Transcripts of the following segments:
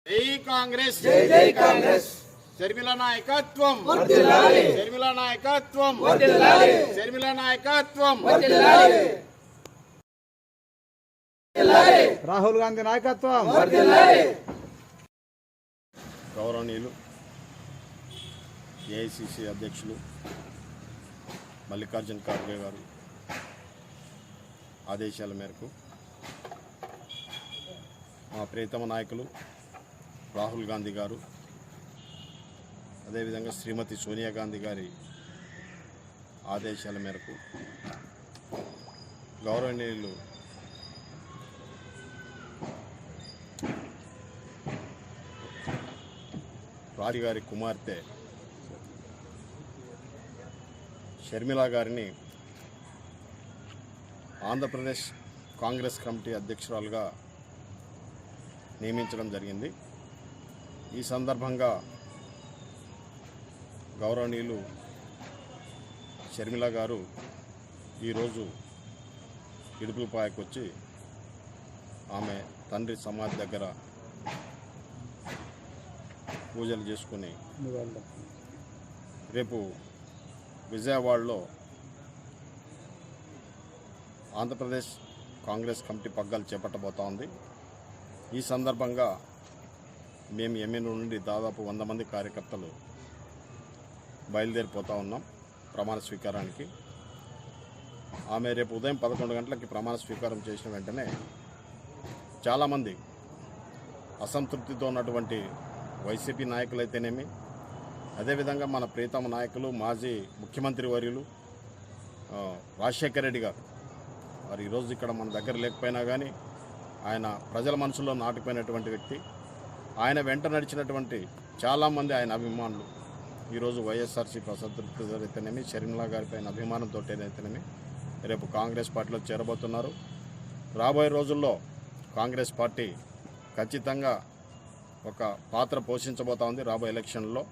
జై కాంగ్రెస్ జై కాంగ్రెస్ షర్మిల నాయకత్వం వర్ధిల్లాలి షర్మిల నాయకత్వం వర్ధిల్లాలి షర్మిల నాయకత్వం వర్ధిల్లాలి రాహుల్ గాంధీ నాయకత్వం వర్ధిల్లాలి గౌరవనీయులు ఏఐసిసి అధ్యక్షులు మల్లికార్జున్ ఖార్గే గారు ఆదేశాల మేరకు మా ప్రియతమ నాయకులు రాహుల్ గాంధీ గారు అదేవిధంగా శ్రీమతి సోనియా గాంధీ గారి ఆదేశాల మేరకు గౌరవనీయులు రాజు గారి కుమార్తె షర్మిల గారిని ఆంధ్రప్రదేశ్ కాంగ్రెస్ కమిటీ అధ్యక్షురాలుగా నియమించడం జరిగింది. ఈ సందర్భంగా గౌరవనీయులు షర్మిల గారు ఈరోజు ఇడుపులపాయకు వచ్చి ఆమె తండ్రి సమాధి దగ్గర పూజలు చేసుకుని రేపు విజయవాడలో ఆంధ్రప్రదేశ్ కాంగ్రెస్ కమిటీ పగ్గాలు చేపట్టబోతా ఉంది. ఈ సందర్భంగా మేము ఎమ్మెల్యే నుండి దాదాపు 100 మంది కార్యకర్తలు బయలుదేరిపోతూ ఉన్నాం ప్రమాణ స్వీకారానికి. ఆమె రేపు ఉదయం 11 గంటలకి ప్రమాణ స్వీకారం చేసిన వెంటనే చాలామంది అసంతృప్తితో ఉన్నటువంటి వైసీపీ నాయకులైతేనేమి, అదేవిధంగా మన ప్రియతమ నాయకులు మాజీ ముఖ్యమంత్రి వర్యులు రాజశేఖర రెడ్డి గారు మరి ఈరోజు ఇక్కడ మన దగ్గర లేకపోయినా కానీ ఆయన ప్రజల మనసులో నాటుకుపోయినటువంటి వ్యక్తి. ఆయన వెంట నడిచినటువంటి చాలామంది ఆయన అభిమానులు ఈరోజు వైఎస్ఆర్సీపీ అసంతృప్తి అయితేనేమి, షర్మిల గారిపైన అభిమానంతో అయితేనేమి రేపు కాంగ్రెస్ పార్టీలో చేరబోతున్నారు. రాబోయే రోజుల్లో కాంగ్రెస్ పార్టీ ఖచ్చితంగా ఒక పాత్ర పోషించబోతా ఉంది రాబోయే ఎలక్షన్లో.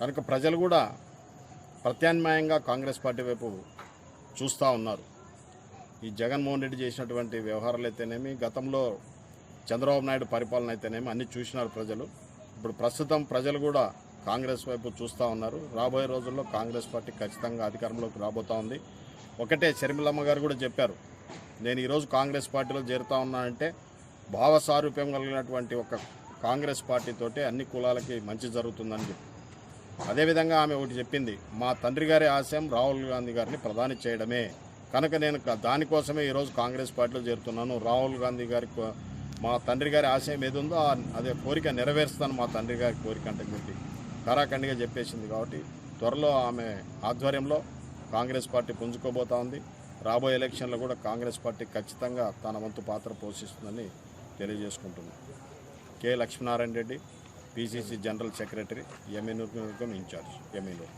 కనుక ప్రజలు కూడా ప్రత్యామ్నాయంగా కాంగ్రెస్ పార్టీ వైపు చూస్తూ ఉన్నారు. ఈ జగన్మోహన్ రెడ్డి చేసినటువంటి వ్యవహారాలు అయితేనేమి, గతంలో చంద్రబాబు నాయుడు పరిపాలన అయితేనేమి అన్నీ చూసినారు ప్రజలు. ఇప్పుడు ప్రస్తుతం ప్రజలు కూడా కాంగ్రెస్ వైపు చూస్తూ ఉన్నారు. రాబోయే రోజుల్లో కాంగ్రెస్ పార్టీ ఖచ్చితంగా అధికారంలోకి రాబోతూ ఉంది. ఒకటే షర్మిలమ్మ గారు కూడా చెప్పారు, నేను ఈరోజు కాంగ్రెస్ పార్టీలో చేరుతా ఉన్నానంటే భావ సారూప్యం కలిగినటువంటి ఒక కాంగ్రెస్ పార్టీతోటే అన్ని కులాలకి మంచి జరుగుతుందని చెప్పి. అదేవిధంగా ఆమె ఒకటి చెప్పింది, మా తండ్రి గారి ఆశయం రాహుల్ గాంధీ గారిని ప్రధాని చేయడమే, కనుక నేను దానికోసమే ఈరోజు కాంగ్రెస్ పార్టీలో చేరుతున్నాను. రాహుల్ గాంధీ గారి మా తండ్రి గారి ఆశయం ఏది ఉందో అదే కోరిక నెరవేరుస్తాను, మా తండ్రి గారి కోరిక అంటే చెప్పి ఖరాఖండిగా చెప్పేసింది. కాబట్టి త్వరలో ఆమె ఆధ్వర్యంలో కాంగ్రెస్ పార్టీ పుంజుకోబోతా ఉంది. రాబోయే ఎలక్షన్లో కూడా కాంగ్రెస్ పార్టీ ఖచ్చితంగా తన వంతు పాత్ర పోషిస్తుందని తెలియజేసుకుంటున్నాను. K Lakshminarayana Reddy, PCC general secretary, MLA incharge MLA.